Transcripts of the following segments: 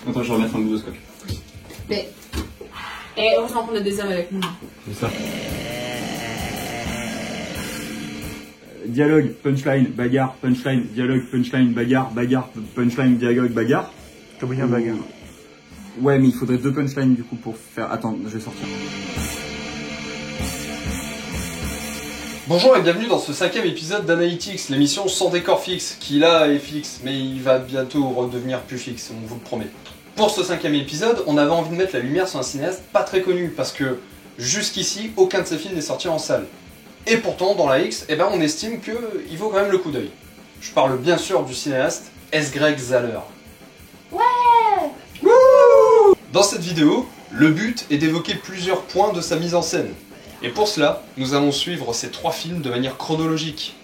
Attends, je vais remettre un bout de scotch. Mais... Et heureusement qu'on a des hommes avec nous. C'est ça. Dialogue, punchline, bagarre, punchline, dialogue, punchline, bagarre, bagarre, punchline, dialogue, bagarre. T'as bien bagarre. Ouais, mais il faudrait 2 punchlines du coup pour faire... Attends, je vais sortir. Bonjour et bienvenue dans ce 5e épisode d'Analytics, l'émission sans décor fixe, qui là est fixe, mais il va bientôt redevenir plus fixe, on vous le promet. Pour ce 5e épisode, on avait envie de mettre la lumière sur un cinéaste pas très connu, parce que jusqu'ici, aucun de ses films n'est sorti en salle. Et pourtant, dans la X, on estime qu'il vaut quand même le coup d'œil. Je parle bien sûr du cinéaste S. Greg Zahler. Ouais! Wouh! Dans cette vidéo, le but est d'évoquer plusieurs points de sa mise en scène. Et pour cela, nous allons suivre ces 3 films de manière chronologique.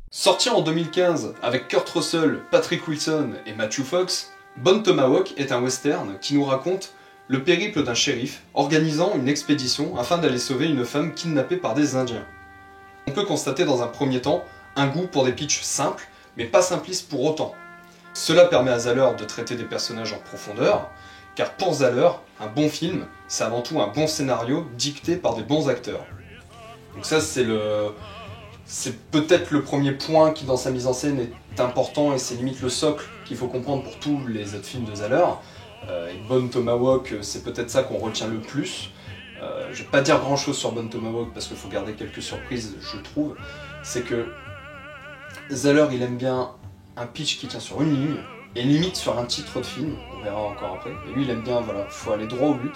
Sorti en 2015 avec Kurt Russell, Patrick Wilson et Matthew Fox, Bone Tomahawk est un western qui nous raconte le périple d'un shérif organisant une expédition afin d'aller sauver une femme kidnappée par des Indiens. On peut constater dans un premier temps un goût pour des pitchs simples, mais pas simplistes pour autant. Cela permet à Zahler de traiter des personnages en profondeur, car pour Zahler, un bon film, c'est avant tout un bon scénario dicté par des bons acteurs. Donc ça, c'est peut-être le premier point qui, dans sa mise en scène, est important et c'est limite le socle qu'il faut comprendre pour tous les autres films de Zahler. Et Bone Tomahawk, c'est peut-être ça qu'on retient le plus. Je vais pas dire grand-chose sur Bone Tomahawk parce qu'il faut garder quelques surprises, je trouve. C'est que Zahler, il aime bien un pitch qui tient sur une ligne, et limite sur un titre de film, on verra encore après. Et lui il aime bien, voilà, faut aller droit au but.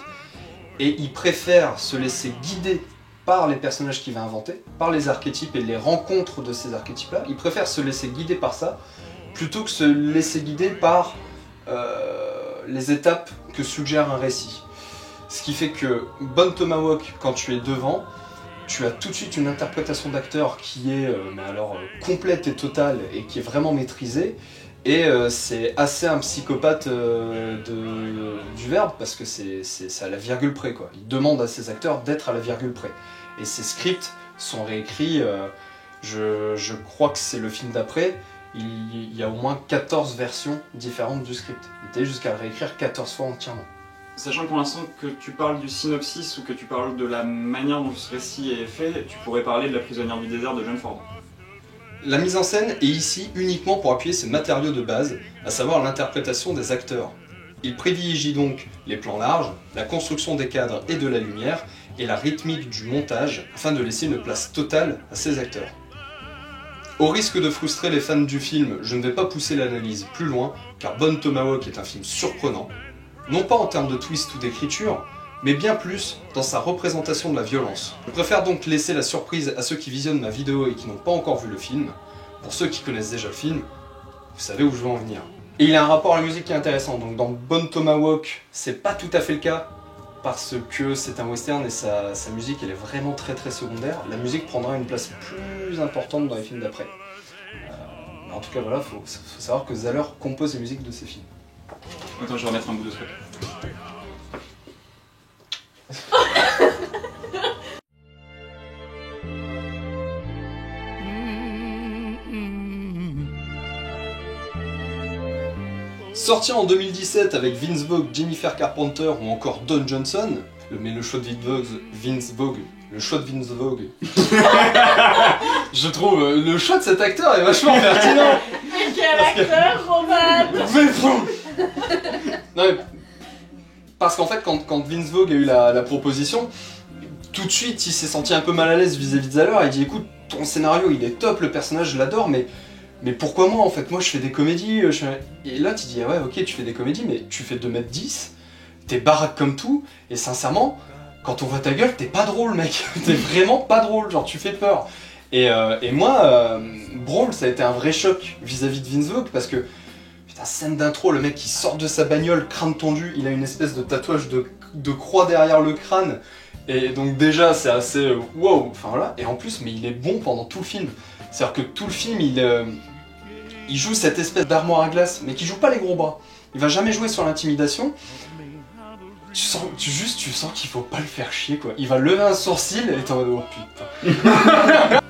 Et il préfère se laisser guider par les personnages qu'il va inventer, par les archétypes et les rencontres de ces archétypes-là. Il préfère se laisser guider par ça, plutôt que se laisser guider par les étapes que suggère un récit. Ce qui fait que Bone Tomahawk, quand tu es devant, tu as tout de suite une interprétation d'acteur qui est complète et totale et qui est vraiment maîtrisée. Et c'est assez un psychopathe du verbe parce que c'est à la virgule près, quoi. Il demande à ses acteurs d'être à la virgule près. Et ses scripts sont réécrits, je crois que c'est le film d'après, il y a au moins 14 versions différentes du script. Il était jusqu'à le réécrire 14 fois entièrement. Sachant pour l'instant que tu parles du synopsis ou que tu parles de la manière dont ce récit est fait, tu pourrais parler de La prisonnière du désert de John Ford. La mise en scène est ici uniquement pour appuyer ses matériaux de base, à savoir l'interprétation des acteurs. Il privilégie donc les plans larges, la construction des cadres et de la lumière, et la rythmique du montage, afin de laisser une place totale à ses acteurs. Au risque de frustrer les fans du film, je ne vais pas pousser l'analyse plus loin, car Bone Tomahawk est un film surprenant, non pas en termes de twist ou d'écriture, mais bien plus dans sa représentation de la violence. Je préfère donc laisser la surprise à ceux qui visionnent ma vidéo et qui n'ont pas encore vu le film. Pour ceux qui connaissent déjà le film, vous savez où je veux en venir. Et il a un rapport à la musique qui est intéressant, donc dans Bone Tomahawk, c'est pas tout à fait le cas, parce que c'est un western et sa musique elle est vraiment très secondaire. La musique prendra une place plus importante dans les films d'après. En tout cas voilà, faut savoir que Zahler compose les musiques de ses films. Attends, je vais remettre un bout de scotch. Sorti en 2017 avec Vince Vaughn, Jennifer Carpenter ou encore Don Johnson, mais le choix de Vince Vaughn, je trouve le choix de cet acteur est vachement pertinent. Mais quel acteur, Roman! Non, mais parce qu'en fait, quand Vince Vaughn a eu la proposition, tout de suite il s'est senti un peu mal à l'aise vis-à-vis de Zahler. Il dit écoute, ton scénario il est top, le personnage je l'adore, mais pourquoi moi en fait? Moi je fais des comédies, Et là tu dis ah ouais ok tu fais des comédies mais tu fais 2m10, t'es baraque comme tout, et sincèrement, quand on voit ta gueule, t'es pas drôle mec, t'es vraiment pas drôle, genre tu fais peur. Et moi, Brawl ça a été un vrai choc vis-à-vis de Vince Vaughn parce que putain, scène d'intro, le mec qui sort de sa bagnole, crâne tendu, il a une espèce de tatouage de croix derrière le crâne. Et donc déjà c'est assez wow, enfin voilà, et en plus mais il est bon pendant tout le film. C'est-à-dire que tout le film il joue cette espèce d'armoire à glace, mais qui joue pas les gros bras. Il va jamais jouer sur l'intimidation. Tu sens qu'il faut pas le faire chier quoi. Il va lever un sourcil et t'es en mode oh putain.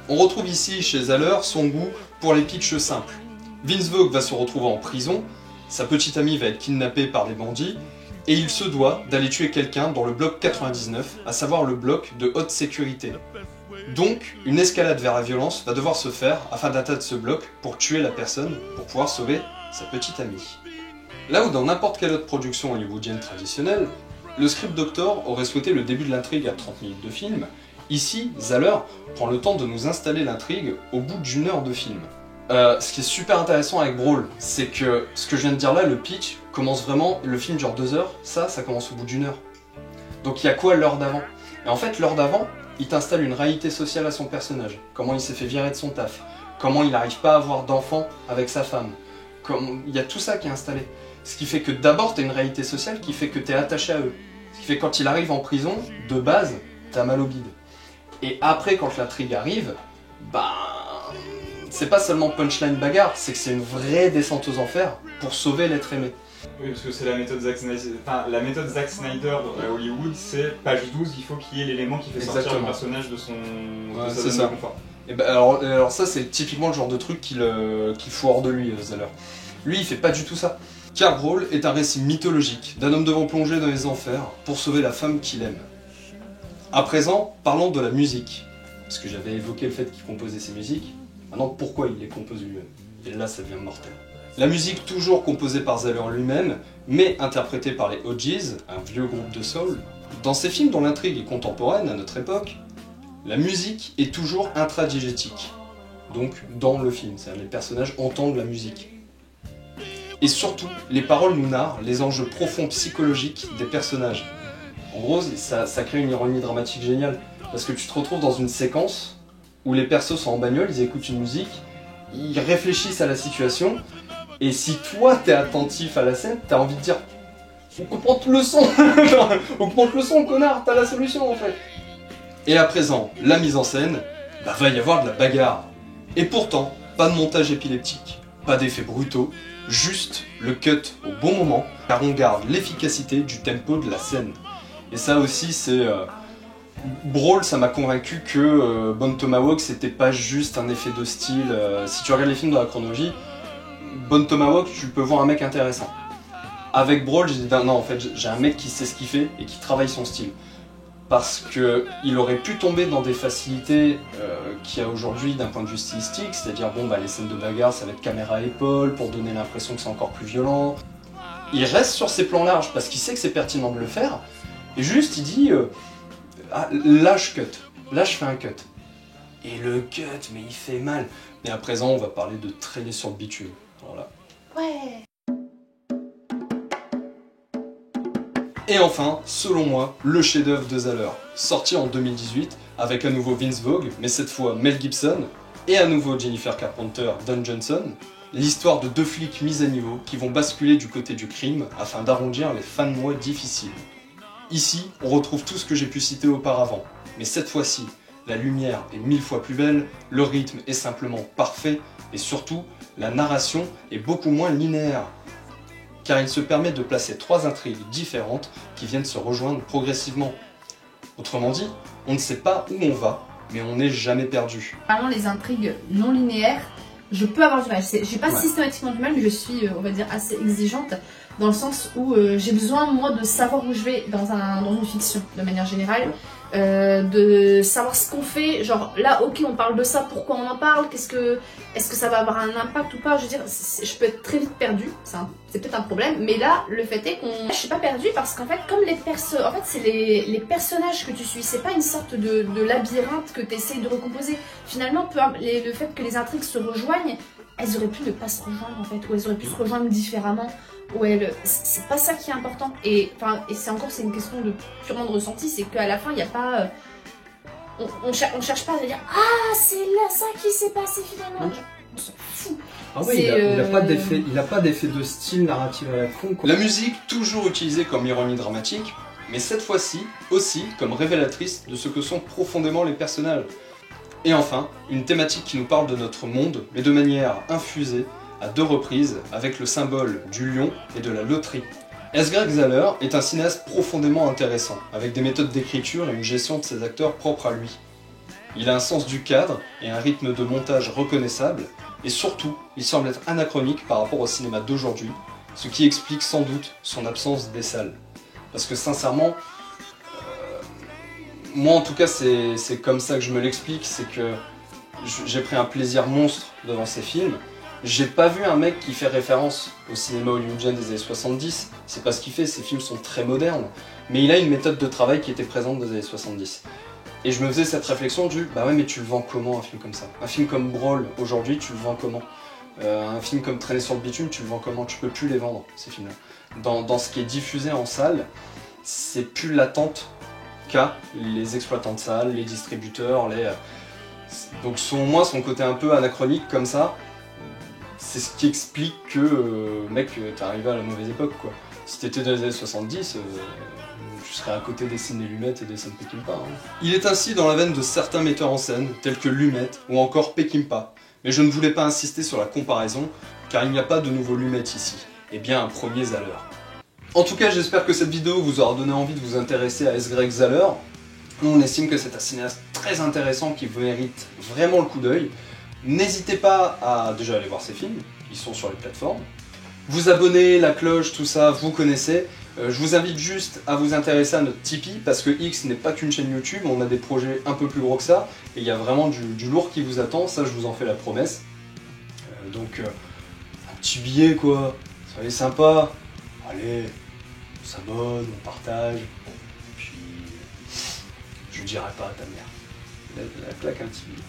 On retrouve ici chez Zahler son goût pour les pitchs simples. Vince Vaughn va se retrouver en prison, sa petite amie va être kidnappée par des bandits, et il se doit d'aller tuer quelqu'un dans le bloc 99, à savoir le bloc de haute sécurité. Donc, une escalade vers la violence va devoir se faire afin d'atteindre ce bloc pour tuer la personne, pour pouvoir sauver sa petite amie. Là où dans n'importe quelle autre production hollywoodienne traditionnelle, le script doctor aurait souhaité le début de l'intrigue à 30 minutes de film, ici, Zahler prend le temps de nous installer l'intrigue au bout d'1 heure de film. Ce qui est super intéressant avec Brawl, c'est que ce que je viens de dire là, le pitch, commence vraiment, le film dure 2 heures, ça commence au bout d'1 heure. Donc il y a quoi l'heure d'avant? Et en fait, l'heure d'avant, il t'installe une réalité sociale à son personnage, comment il s'est fait virer de son taf, comment il n'arrive pas à avoir d'enfant avec sa femme, il y a tout ça qui est installé. Ce qui fait que d'abord, t'as une réalité sociale qui fait que t'es attaché à eux. Ce qui fait que quand il arrive en prison, de base, t'as mal au bide. Et après, quand l'intrigue arrive, bah... c'est pas seulement punchline bagarre, c'est que c'est une vraie descente aux enfers pour sauver l'être aimé. Oui, parce que c'est la méthode Zack Snyder. Enfin, la méthode Zack Snyder à Hollywood, c'est page 12, il faut qu'il y ait l'élément qui fait sortir le personnage de sa zone de confort. Et bah, alors ça, c'est typiquement le genre de truc qu'il fout hors de lui, Zahler. Lui, il fait pas du tout ça. Car Brawl est un récit mythologique d'un homme devant plonger dans les enfers pour sauver la femme qu'il aime. À présent, parlons de la musique. Parce que j'avais évoqué le fait qu'il composait ses musiques. Maintenant, pourquoi il les compose lui-même? Et là, ça devient mortel. La musique toujours composée par Zahler lui-même, mais interprétée par les OGs, un vieux groupe de soul. Dans ces films dont l'intrigue est contemporaine à notre époque, la musique est toujours intradigétique. Donc, dans le film, c'est-à-dire les personnages entendent la musique. Et surtout, les paroles nous narrent les enjeux profonds psychologiques des personnages. En gros, ça crée une ironie dramatique géniale, parce que tu te retrouves dans une séquence où les persos sont en bagnole, ils écoutent une musique, ils réfléchissent à la situation, et si toi t'es attentif à la scène, t'as envie de dire augmente le son augmente le son, connard, t'as la solution en fait. Et à présent, la mise en scène, bah va y avoir de la bagarre. Et pourtant, pas de montage épileptique, pas d'effets brutaux, juste le cut au bon moment, car on garde l'efficacité du tempo de la scène. Et ça aussi, c'est... Brawl, ça m'a convaincu que Bone Tomahawk, c'était pas juste un effet de style. Si tu regardes les films dans la chronologie, Bone Tomahawk, tu peux voir un mec intéressant. Avec Brawl, j'ai dit non, en fait, j'ai un mec qui sait ce qu'il fait et qui travaille son style. Parce qu'il aurait pu tomber dans des facilités qu'il y a aujourd'hui d'un point de vue stylistique, c'est-à-dire, bon, bah, les scènes de bagarre, ça va être caméra à épaule pour donner l'impression que c'est encore plus violent. Il reste sur ses plans larges parce qu'il sait que c'est pertinent de le faire, et juste il dit ah, là je cut, là je fais un cut. Et le cut, mais il fait mal. Mais à présent, on va parler de traîner sur le bitume. Voilà. Ouais. Et enfin, selon moi, le chef-d'œuvre de Zahler, sorti en 2018 avec à nouveau Vince Vaughn, mais cette fois Mel Gibson, et à nouveau Jennifer Carpenter, Don Johnson, l'histoire de 2 flics mis à niveau qui vont basculer du côté du crime afin d'arrondir les fins de mois difficiles. Ici, on retrouve tout ce que j'ai pu citer auparavant, mais cette fois-ci, la lumière est 1000 fois plus belle, le rythme est simplement parfait, et surtout, la narration est beaucoup moins linéaire, car il se permet de placer 3 intrigues différentes qui viennent se rejoindre progressivement. Autrement dit, on ne sait pas où on va, mais on n'est jamais perdu. Vraiment, les intrigues non linéaires, je peux avoir du mal. J'ai pas systématiquement du mal, mais je suis, on va dire, assez exigeante, dans le sens où j'ai besoin, moi, de savoir où je vais dans une fiction, de manière générale. De savoir ce qu'on fait, genre là ok on parle de ça, pourquoi on en parle, est-ce que ça va avoir un impact ou pas, je veux dire je peux être très vite perdue, c'est peut-être un problème, mais là le fait est qu'on... Je suis pas perdue parce qu'en fait comme c'est les personnages que tu suis, c'est pas une sorte de labyrinthe que tu essayes de recomposer, finalement le fait que les intrigues se rejoignent, elles auraient pu ne pas se rejoindre en fait, ou elles auraient pu se rejoindre différemment. Ouais, c'est pas ça qui est important, et c'est une question purement de ressenti, c'est qu'à la fin il n'y a pas on cherche pas à dire ah c'est là ça qui s'est passé finalement, on s'en fout. Ah oui, il a pas d'effet de style narratif à la con, quoi. La musique toujours utilisée comme ironie dramatique, mais cette fois-ci aussi comme révélatrice de ce que sont profondément les personnages. Et enfin, une thématique qui nous parle de notre monde, mais de manière infusée, à 2 reprises, avec le symbole du lion et de la loterie. S. Greg Zahler est un cinéaste profondément intéressant, avec des méthodes d'écriture et une gestion de ses acteurs propres à lui. Il a un sens du cadre et un rythme de montage reconnaissable, et surtout, il semble être anachronique par rapport au cinéma d'aujourd'hui, ce qui explique sans doute son absence des salles. Parce que sincèrement, moi en tout cas c'est comme ça que je me l'explique, c'est que j'ai pris un plaisir monstre devant ces films. J'ai pas vu un mec qui fait référence au cinéma hollywoodien des années 70, c'est pas ce qu'il fait, ces films sont très modernes, mais il a une méthode de travail qui était présente dans les années 70. Et je me faisais cette réflexion du bah ouais mais tu le vends comment un film comme ça? Un film comme Brawl aujourd'hui tu le vends comment? Un film comme Traîner sur le bitume tu le vends comment? Tu peux plus les vendre ces films-là. Dans ce qui est diffusé en salle, c'est plus l'attente qu'a les exploitants de salles, les distributeurs, donc moi son côté un peu anachronique comme ça, c'est ce qui explique que mec t'es arrivé à la mauvaise époque quoi. Si t'étais dans les années 70, tu serais à côté des Sidney Lumet et des Sam Peckinpah. Hein. Il est ainsi dans la veine de certains metteurs en scène, tels que Lumet ou encore Peckinpah. Mais je ne voulais pas insister sur la comparaison, car il n'y a pas de nouveau Lumet ici, et bien un premier Zahler. En tout cas, j'espère que cette vidéo vous aura donné envie de vous intéresser à S. Greg Zahler. On estime que c'est un cinéaste très intéressant qui mérite vraiment le coup d'œil. N'hésitez pas à déjà aller voir ses films, ils sont sur les plateformes. Vous abonner, la cloche, tout ça, vous connaissez. Je vous invite juste à vous intéresser à notre Tipeee, parce que X n'est pas qu'une chaîne YouTube, on a des projets un peu plus gros que ça, et il y a vraiment du lourd qui vous attend, ça je vous en fais la promesse. Un petit billet quoi, soyez sympa, allez, on s'abonne, on partage, puis je dirai pas à ta mère, la claque un petit billet.